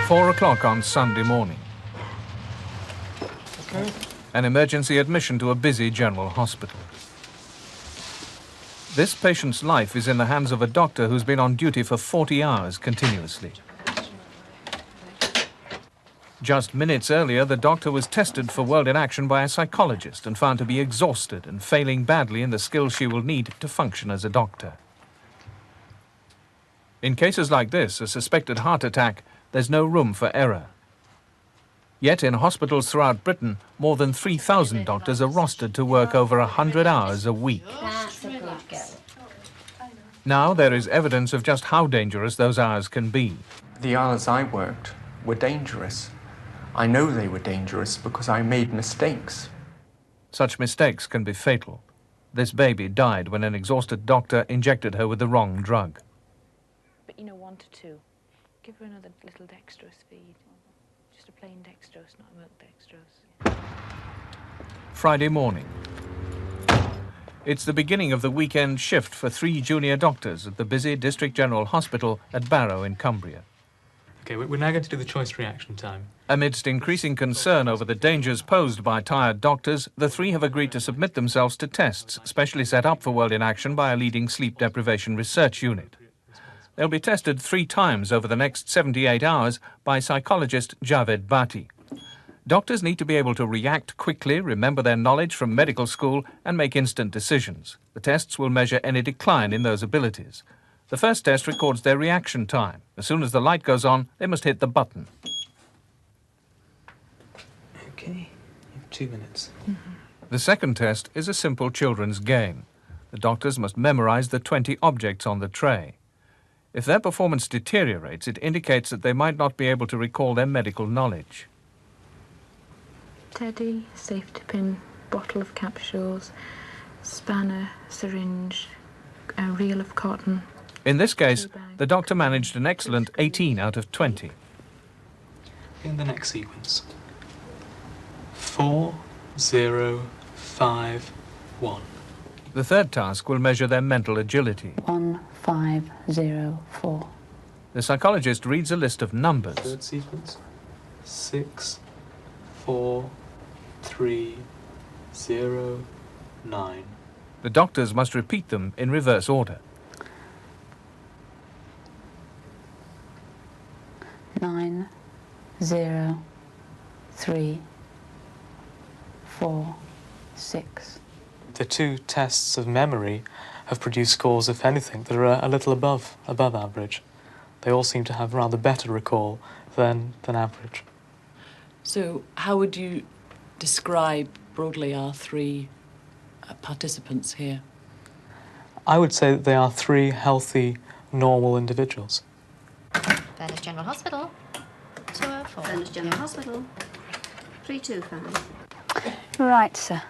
4 o'clock on Sunday morning. Okay. An emergency admission to a busy general hospital. This patient's life is in the hands of a doctor who's been on duty for 40 hours continuously. Just minutes earlier, the doctor was tested for world in action by a psychologist and found to be exhausted and failing badly in the skills she will need to function as a doctor. In cases like this, a suspected heart attack, there's no room for error. Yet in hospitals throughout Britain, more than 3,000 doctors are rostered to work over 100 hours a week. That's a good girl. Now there is evidence of just how dangerous those hours can be. The hours I worked were dangerous. I know they were dangerous because I made mistakes. Such mistakes can be fatal. This baby died when an exhausted doctor injected her with the wrong drug. But, 1 to 2. Give her another little dextrose feed. Just a plain dextrose, not a milk dextrose. Friday morning. It's the beginning of the weekend shift for 3 junior doctors at the busy District General Hospital at Barrow in Cumbria. Okay, we're now going to do the choice reaction time. Amidst increasing concern over the dangers posed by tired doctors, the 3 have agreed to submit themselves to tests specially set up for World in Action by a leading sleep deprivation research unit. They'll be tested 3 times over the next 78 hours by psychologist Javed Bhatti. Doctors need to be able to react quickly, remember their knowledge from medical school, and make instant decisions. The tests will measure any decline in those abilities. The first test records their reaction time. As soon as the light goes on, they must hit the button. Okay, you have 2 minutes. The second test is a simple children's game. The doctors must memorize the 20 objects on the tray. If their performance deteriorates, it indicates that they might not be able to recall their medical knowledge. Teddy, safety pin, bottle of capsules, spanner, syringe, a reel of cotton. In this case, the doctor managed an excellent 18 out of 20. In the next sequence. 4, 0, 5, 1. The third task will measure their mental agility. 1, 5, 0, 4. The psychologist reads a list of numbers. Third sequence. 6, 4, 3, 0, 9. The doctors must repeat them in reverse order. 9, 0, 3, 4, 6. The 2 tests of memory have produced scores, if anything, that are a little above average. They all seem to have rather better recall than average. So how would you describe broadly our 3 participants here? I would say that they are 3 healthy, normal individuals. Berners General Hospital, 204. Berners General Hospital, 325. Right, sir.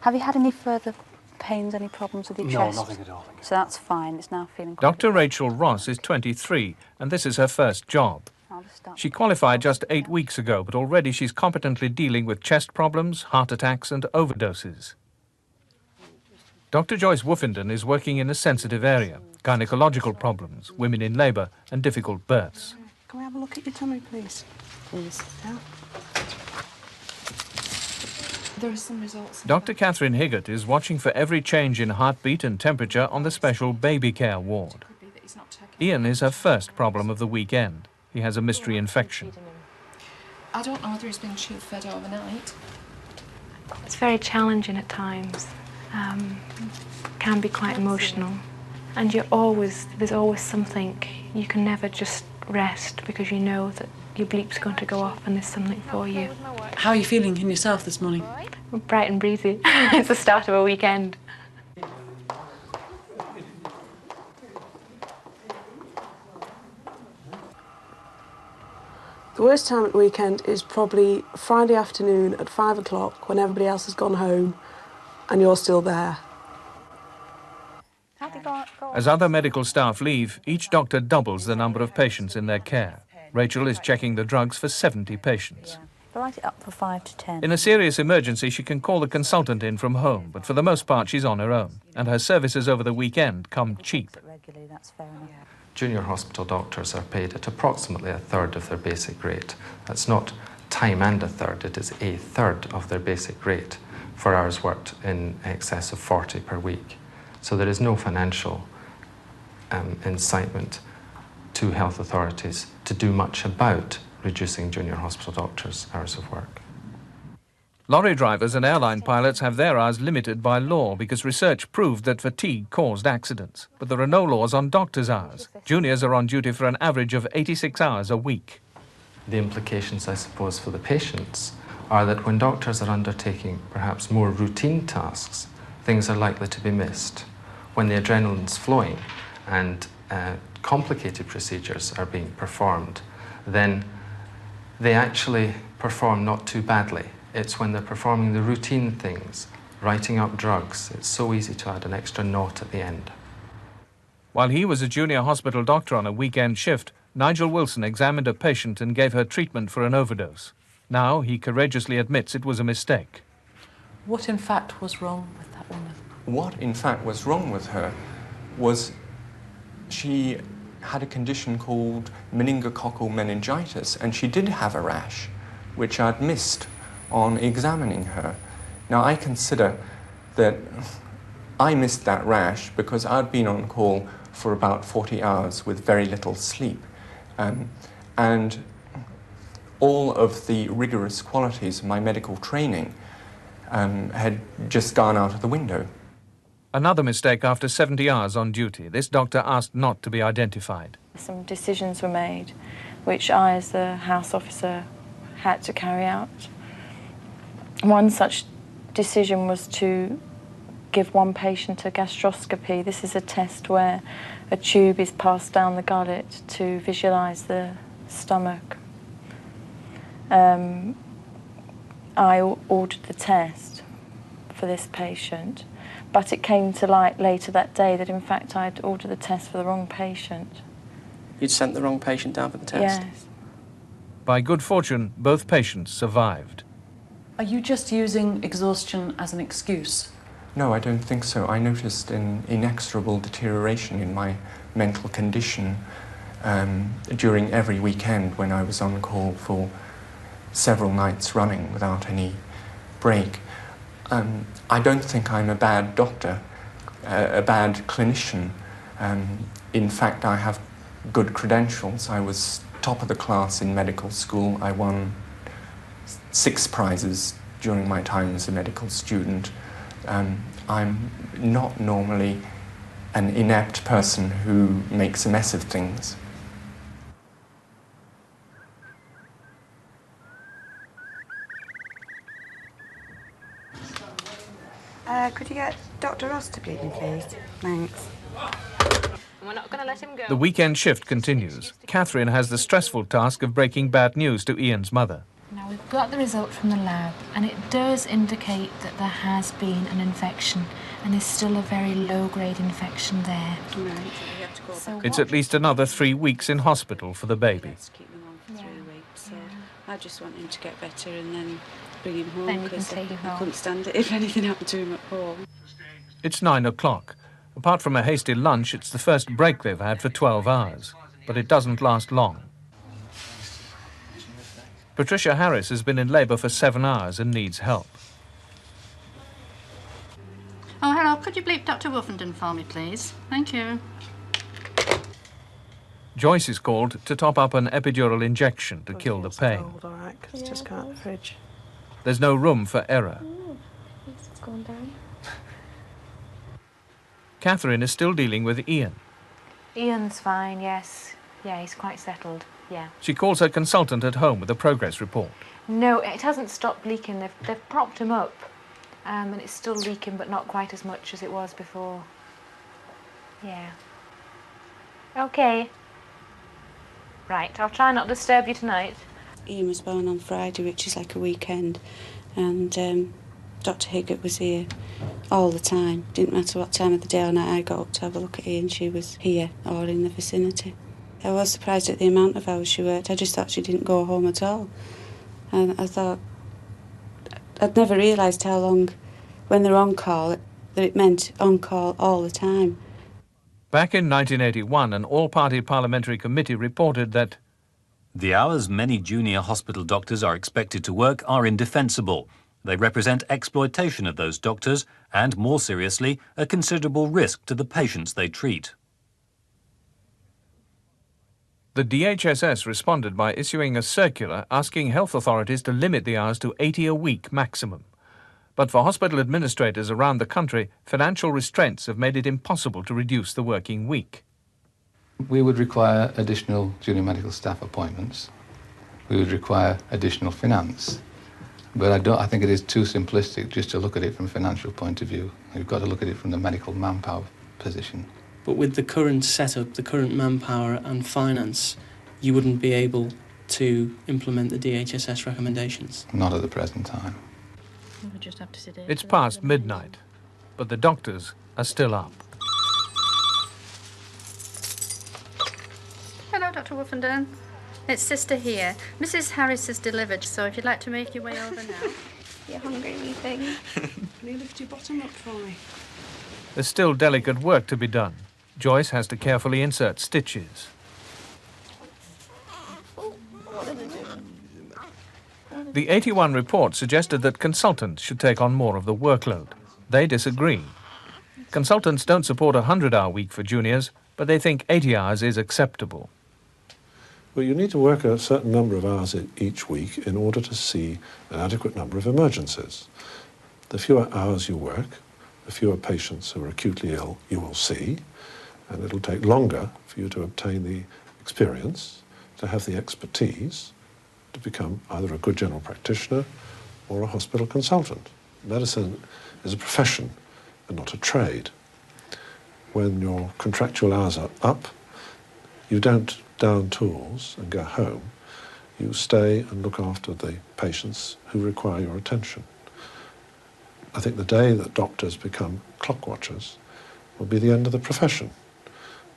Have you had any further pains, any problems with your chest? No, nothing at all. So that's fine. It's now feeling quite Dr. Rachel Ross is 23, and this is her first job. I'll just start. She qualified just 8 weeks ago, but already she's competently dealing with chest problems, heart attacks and overdoses. Dr. Joyce Woofenden is working in a sensitive area, gynecological problems, women in labour and difficult births. Can we have a look at your tummy, please? Please. Yeah. There are some results. Dr. Catherine Higgett is watching for every change in heartbeat and temperature on the special baby care ward. Ian is her first problem of the weekend. He has a mystery infection. I don't know whether he's been tube fed overnight. It's very challenging at times. Can be quite emotional. And there's always something. You can never just rest because you know that your bleep's going to go off and there's something for you. How are you feeling in yourself this morning? Bright and breezy. It's the start of a weekend. The worst time at the weekend is probably Friday afternoon at 5 o'clock when everybody else has gone home and you're still there. As other medical staff leave, each doctor doubles the number of patients in their care. Rachel is checking the drugs for 70 patients. Write it up for 5 to 10. In a serious emergency, she can call the consultant in from home, but for the most part she's on her own, and her services over the weekend come cheap. Regularly, that's fair enough. Junior hospital doctors are paid at approximately a third of their basic rate. That's not time and a third, it is a third of their basic rate for hours worked in excess of 40 per week. So there is no financial incitement to health authorities to do much about reducing junior hospital doctors' hours of work. Lorry drivers and airline pilots have their hours limited by law because research proved that fatigue caused accidents. But there are no laws on doctors' hours. Juniors are on duty for an average of 86 hours a week. The implications, I suppose, for the patients are that when doctors are undertaking perhaps more routine tasks, things are likely to be missed. When the adrenaline's flowing and complicated procedures are being performed, then they actually perform not too badly. It's when they're performing the routine things, writing up drugs, it's so easy to add an extra nought at the end. While he was a junior hospital doctor on a weekend shift, Nigel Wilson examined a patient and gave her treatment for an overdose. Now he courageously admits it was a mistake. What in fact was wrong with that woman? What in fact was wrong with her was she had a condition called meningococcal meningitis, and she did have a rash, which I'd missed on examining her. Now I consider that I missed that rash because I'd been on call for about 40 hours with very little sleep, and all of the rigorous qualities of my medical training had just gone out of the window. Another mistake after 70 hours on duty. This doctor asked not to be identified. Some decisions were made which I, as the house officer, had to carry out. One such decision was to give one patient a gastroscopy. This is a test where a tube is passed down the gullet to visualise the stomach. I ordered the test for this patient, but it came to light later that day that in fact I'd ordered the test for the wrong patient. You'd sent the wrong patient down for the test? Yes. By good fortune, both patients survived. Are you just using exhaustion as an excuse? No, I don't think so. I noticed an inexorable deterioration in my mental condition during every weekend when I was on call for several nights running without any break. I don't think I'm a bad doctor, a bad clinician. In fact, I have good credentials. I was top of the class in medical school. I won 6 prizes during my time as a medical student. I'm not normally an inept person who makes a mess of things. Could you get Dr. Ross to bleed me, please? Thanks. We're not going to let him go. The weekend shift continues. Catherine has the stressful task of breaking bad news to Ian's mother. Now, we've got the result from the lab, and it does indicate that there has been an infection, and there's still a very low-grade infection there. So It's at least another 3 weeks in hospital for the baby. Let's keep him on for 3 weeks. So I just want him to get better and then bring him home, Then you can because take him I home. couldn't stand it if anything happened to him at home. It's 9 o'clock. Apart from a hasty lunch, it's the first break they've had for 12 hours. But it doesn't last long. Patricia Harris has been in labour for 7 hours and needs help. Oh, hello. Could you bleep Dr. Wolfenden for me, please? Thank you. Joyce is called to top up an epidural injection to kill the pain. Cold, all right, 'cause it's just come out the fridge. There's no room for error. It's gone down. Catherine is still dealing with Ian. Ian's fine, yes. Yeah, he's quite settled, yeah. She calls her consultant at home with a progress report. No, it hasn't stopped leaking. They've propped him up, and it's still leaking, but not quite as much as it was before. Yeah. Okay. Right, I'll try not to disturb you tonight. Ian was born on Friday, which is like a weekend, and Dr. Higgett was here all the time. Didn't matter what time of the day or night I got up to have a look at Ian, she was here or in the vicinity. I was surprised at the amount of hours she worked. I just thought she didn't go home at all. And I thought, I'd never realised how long, when they're on call, that it meant on call all the time. Back in 1981, an all-party parliamentary committee reported that the hours many junior hospital doctors are expected to work are indefensible. They represent exploitation of those doctors and, more seriously, a considerable risk to the patients they treat. the DHSS responded by issuing a circular asking health authorities to limit the hours to 80 a week maximum. But for hospital administrators around the country, financial restraints have made it impossible to reduce the working week. We would require additional junior medical staff appointments. We would require additional finance. But I think it is too simplistic just to look at it from a financial point of view. You've got to look at it from the medical manpower position. But with the current setup, the current manpower and finance, you wouldn't be able to implement the DHSS recommendations? Not at the present time. We'll just have to sit here. It's past midnight, but the doctors are still up. Hello, Dr. Woofenden. It's Sister here. Mrs. Harris has delivered, so if you'd like to make your way over now. You're hungry, wee thing. Can you lift your bottom up for me? There's still delicate work to be done. Joyce has to carefully insert stitches. The 81 report suggested that consultants should take on more of the workload. They disagree. Consultants don't support a 100-hour week for juniors, but they think 80 hours is acceptable. Well, you need to work a certain number of hours each week in order to see an adequate number of emergencies. The fewer hours you work, the fewer patients who are acutely ill you will see, and it'll take longer for you to obtain the experience, to have the expertise, to become either a good general practitioner or a hospital consultant. Medicine is a profession and not a trade. When your contractual hours are up, you don't down tools and go home. You stay and look after the patients who require your attention. I think the day that doctors become clock watchers will be the end of the profession.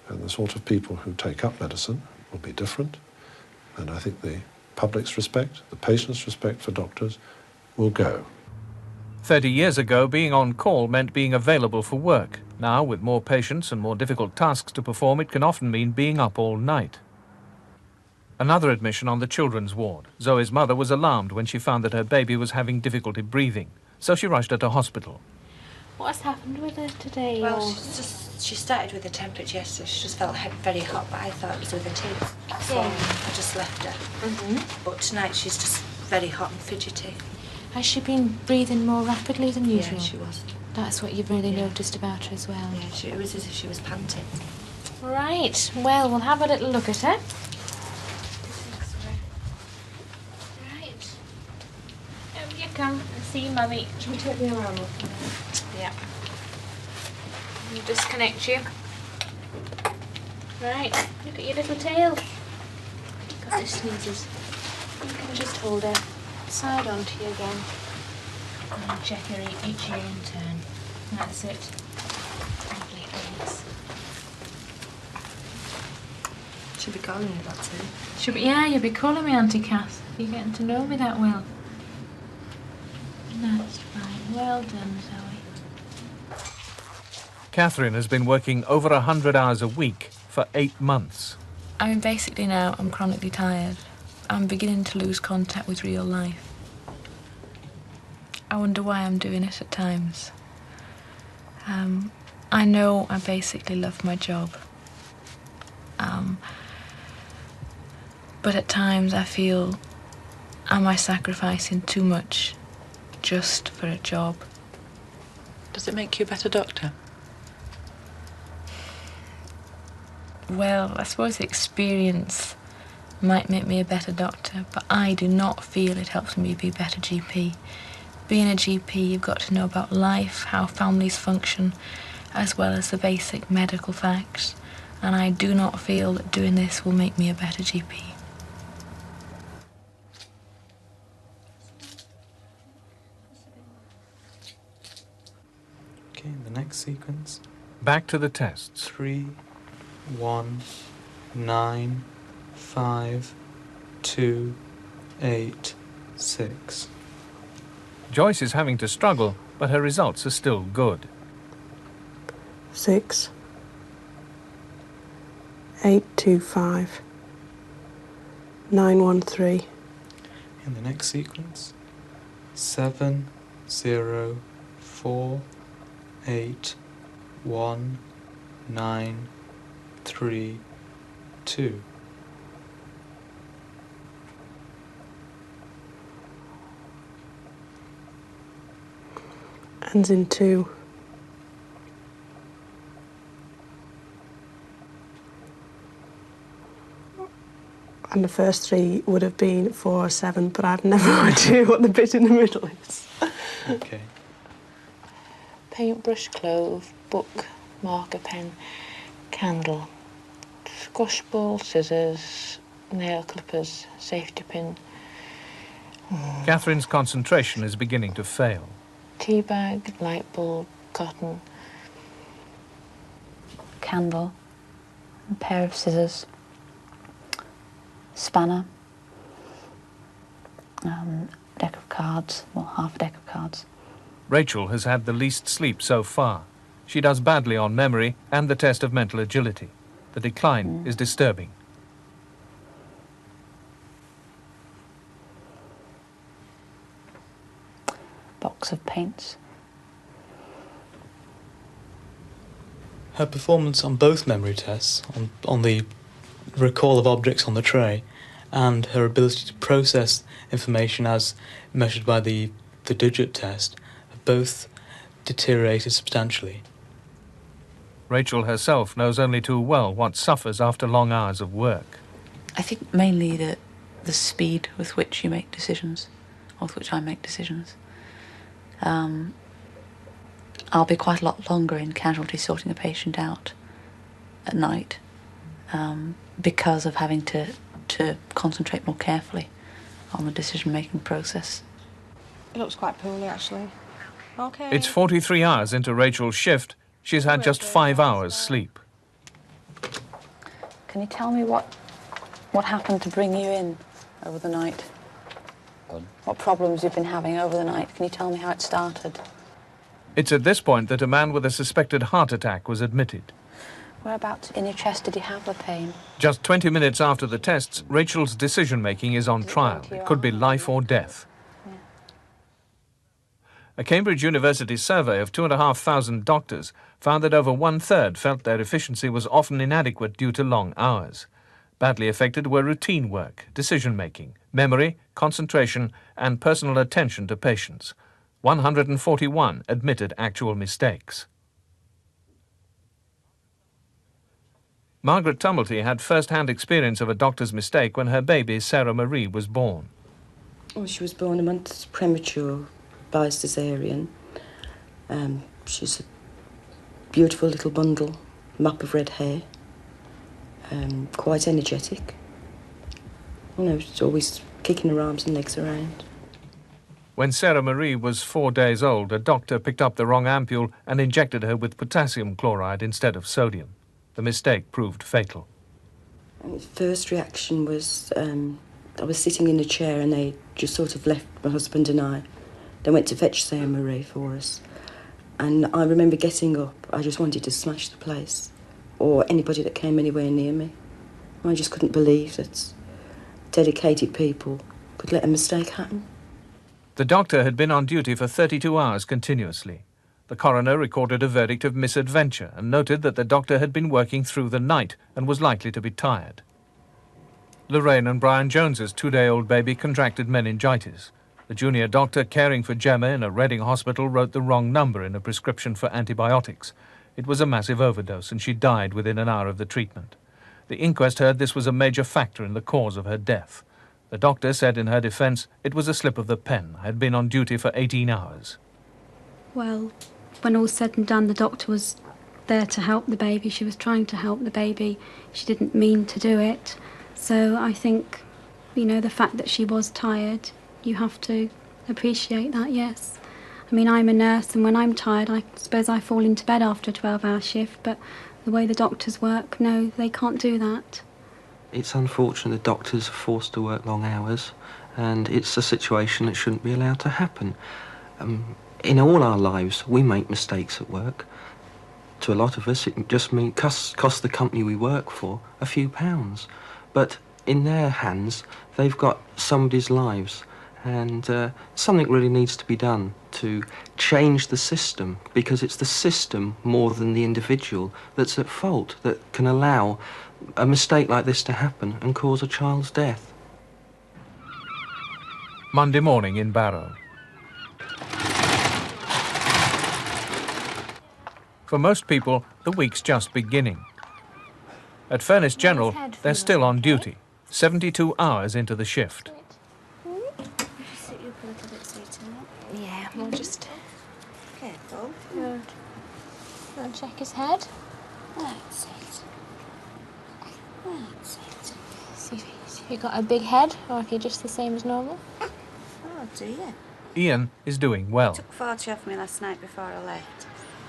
And the sort of people who take up medicine will be different. And I think the public's respect, the patient's respect for doctors will go. 30 years ago, being on call meant being available for work. Now, with more patients and more difficult tasks to perform, it can often mean being up all night. Another admission on the children's ward. Zoe's mother was alarmed when she found that her baby was having difficulty breathing, so she rushed her to hospital. What's happened with her today? Well, she started with the temperature yesterday. She just felt very hot, but I thought it was with her teeth. So I just left her. But tonight she's just very hot and fidgety. Has she been breathing more rapidly than usual? Yeah, she was. That's what you've really noticed about her as well? Yeah, it was as if she was panting. Right, well, we'll have a little look at her. Right. Over you come. I see you, Mummy. Shall we take the alarm off? Yeah. I'll disconnect you. Right, look at your little tail. Got the sneezes. You can just hold her side onto you again. And check her each ear in turn. That's it. Lovely, thanks. She'll be calling you that too. She'll be, yeah, you'll be calling me Auntie Kath. You're getting to know me that well. That's fine. Well done, Zoe. Catherine has been working over 100 hours a week for 8 months. I mean, basically now I'm chronically tired. I'm beginning to lose contact with real life. I wonder why I'm doing it at times. I know I basically love my job. But at times I feel, am I sacrificing too much just for a job? Does it make you a better doctor? Well, I suppose the experience might make me a better doctor, but I do not feel it helps me be a better GP. Being a GP, you've got to know about life, how families function, as well as the basic medical facts. And I do not feel that doing this will make me a better GP. Okay, the next sequence. Back to the tests. 3, 1, 9, 5, 2, 8, 6. Joyce is having to struggle, but her results are still good. 6, 825 913. In the next sequence, 7 0 4 8 1 9 3 2. Ends in 2. And the first 3 would have been 4 or 7, but I've no idea what the bit in the middle is. Okay. Paintbrush, clove, book, marker pen, candle, squash ball, scissors, nail clippers, safety pin. Catherine's concentration is beginning to fail. Tea bag, light bulb, cotton. Candle, a pair of scissors, spanner, deck of cards, well, half a deck of cards. Rachel has had the least sleep so far. She does badly on memory and the test of mental agility. The decline is disturbing. Box of paints. Her performance on both memory tests, on the recall of objects on the tray, and her ability to process information as measured by the digit test, have both deteriorated substantially. Rachel herself knows only too well what suffers after long hours of work. I think mainly the speed with which you make decisions, or with which I make decisions. I'll be quite a lot longer in casualty sorting a patient out at night because of having to concentrate more carefully on the decision-making process. It looks quite poorly, actually. Okay. It's 43 hours into Rachel's shift. She's had just 5 hours sleep. Can you tell me what happened to bring you in over the night? What problems you've been having over the night? Can you tell me how it started? It's at this point that a man with a suspected heart attack was admitted. Whereabouts in your chest did you have the pain? Just 20 minutes after the tests, Rachel's decision-making is on trial. It could be life or death. A Cambridge University survey of 2,500 doctors found that over 1/3 felt their efficiency was often inadequate due to long hours. Badly affected were routine work, decision-making, memory, concentration, and personal attention to patients. 141 admitted actual mistakes. Margaret Tumblety had first-hand experience of a doctor's mistake when her baby, Sarah Marie, was born. Well, she was born a month premature by caesarean. She's a beautiful little bundle, mop of red hair, quite energetic. You know, she's always kicking her arms and legs around. When Sarah Marie was 4 days old, a doctor picked up the wrong ampule and injected her with potassium chloride instead of sodium. The mistake proved fatal. And first reaction was, I was sitting in a chair and they just sort of left my husband and I. They went to fetch Sarah Marie for us. And I remember getting up, I just wanted to smash the place, or anybody that came anywhere near me. I just couldn't believe that dedicated people could let a mistake happen. The doctor had been on duty for 32 hours continuously. The coroner recorded a verdict of misadventure and noted that the doctor had been working through the night and was likely to be tired. Lorraine and Brian Jones's 2-day-old baby contracted meningitis. The junior doctor caring for Gemma in a Reading hospital wrote the wrong number in a prescription for antibiotics. It was a massive overdose and she died within an hour of the treatment. The inquest heard this was a major factor in the cause of her death. The doctor said in her defence it was a slip of the pen, had been on duty for 18 hours. Well, when all's said and done, the doctor was there to help the baby. She was trying to help the baby. She didn't mean to do it. So I think, you know, the fact that she was tired, you have to appreciate that, yes. I mean, I'm a nurse, and when I'm tired, I suppose I fall into bed after a 12-hour shift, but the way the doctors work, no, they can't do that. It's unfortunate that doctors are forced to work long hours, and it's a situation that shouldn't be allowed to happen. In all our lives, we make mistakes at work. to a lot of us, it just means cost the company we work for a few pounds. But in their hands, they've got somebody's lives. And something really needs to be done to change the system, because it's the system more than the individual that's at fault, that can allow a mistake like this to happen and cause a child's death. Monday morning in Barrow. For most people, the week's just beginning. At Furnace General, they're still on duty, 72 hours into the shift. Yeah, we'll just... Careful. I'll check his head. That's it. That's it. See if you've got a big head, or if you're just the same as normal. Oh, do you? Ian is doing well. Took 40 off me last night before I left,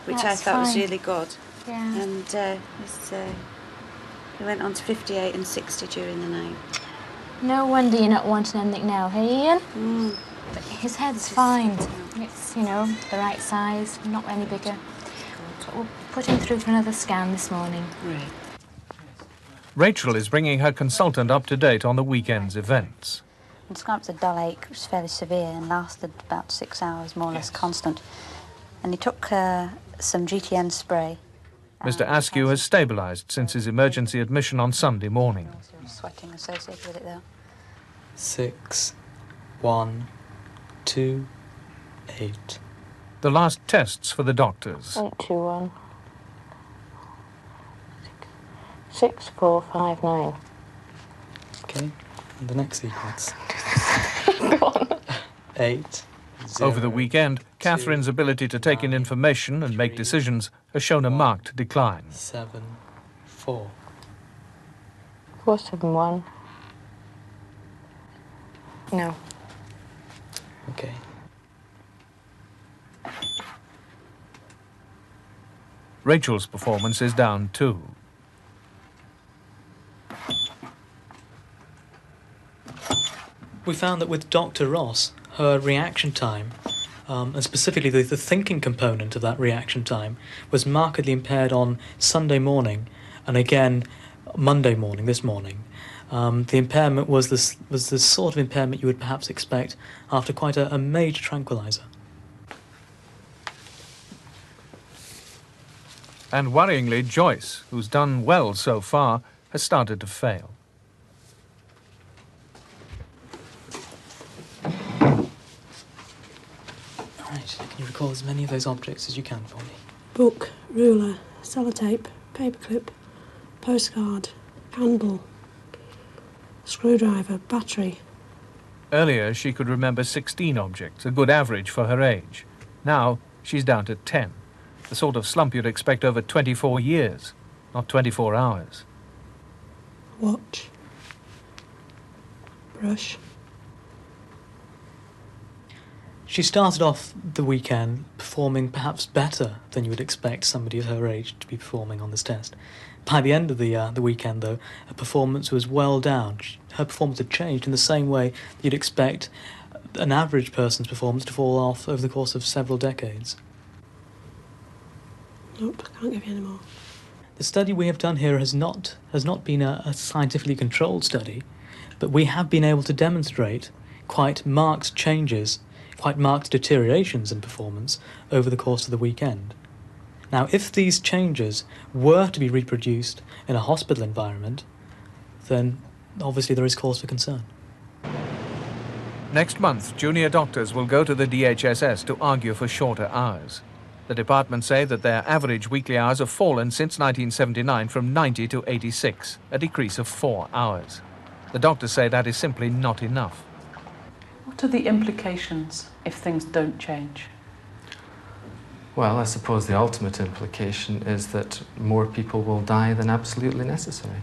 which That's I thought was fine. really good. Yeah. And he went on to 58 and 60 during the night. No wonder you're not wanting anything now, hey Ian? Mm. But his head's fine. It's, you know, the right size, not any bigger. But we'll put him through for another scan this morning. Right. Rachel is bringing her consultant up to date on the weekend's events. I described the dull ache, which was fairly severe and lasted about 6 hours, more or less constant. And he took some GTN spray. Mr. Askew has stabilised since his emergency admission on Sunday morning. Sweating associated with it, though. 6, 1, 2, 8. The last tests for the doctors. 821. 6459. Okay, and the next sequence. Go on. 8. Over the weekend, Catherine's ability to take in information and make decisions has shown a marked decline. 7, 4. 471. No. Okay. Rachel's performance is down too. We found that with Dr. Ross, her reaction time, and specifically the thinking component of that reaction time, was markedly impaired on Sunday morning, and again Monday morning, this morning. The impairment was the sort of impairment you would perhaps expect after quite a major tranquilizer. And worryingly, Joyce, who's done well so far, has started to fail. Right, can you recall as many of those objects as you can for me? Book, ruler, sellotape, paperclip, postcard, handball, screwdriver, battery. Earlier, she could remember 16 objects, a good average for her age. Now, she's down to 10, the sort of slump you'd expect over 24 years, not 24 hours. Watch, brush. She started off the weekend performing perhaps better than you would expect somebody of her age to be performing on this test. By the end of the weekend, though, her performance was well down. Her performance had changed in the same way you'd expect an average person's performance to fall off over the course of several decades. Nope, can't give you any more. The study we have done here has not been a scientifically controlled study, but we have been able to demonstrate quite marked changes, quite marked deteriorations in performance over the course of the weekend. Now, if these changes were to be reproduced in a hospital environment, then obviously there is cause for concern. Next month, junior doctors will go to the DHSS to argue for shorter hours. The department say that their average weekly hours have fallen since 1979 from 90 to 86, a decrease of 4 hours. The doctors say that is simply not enough. What are the implications if things don't change? Well, I suppose the ultimate implication is that more people will die than absolutely necessary.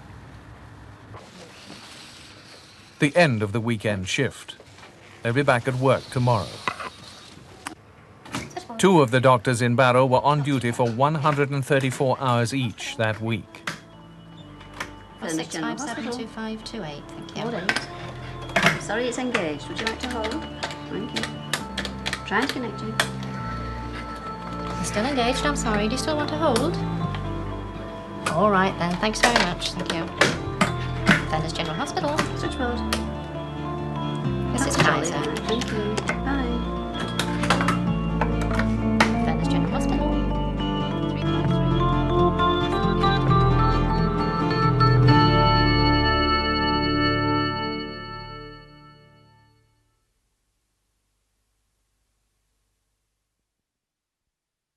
The end of the weekend shift. They'll be back at work tomorrow. 2 of the doctors in Barrow were on duty for 134 hours each that week. 657258, thank you. Hold it. Sorry, it's engaged. Would you like to hold? Thank you. Trying to connect you. Still engaged, I'm sorry. Do you still want to hold? All right then, thanks very much. Thank you. Fenner's General Hospital, switchboard. This is Kaiser. Thank you.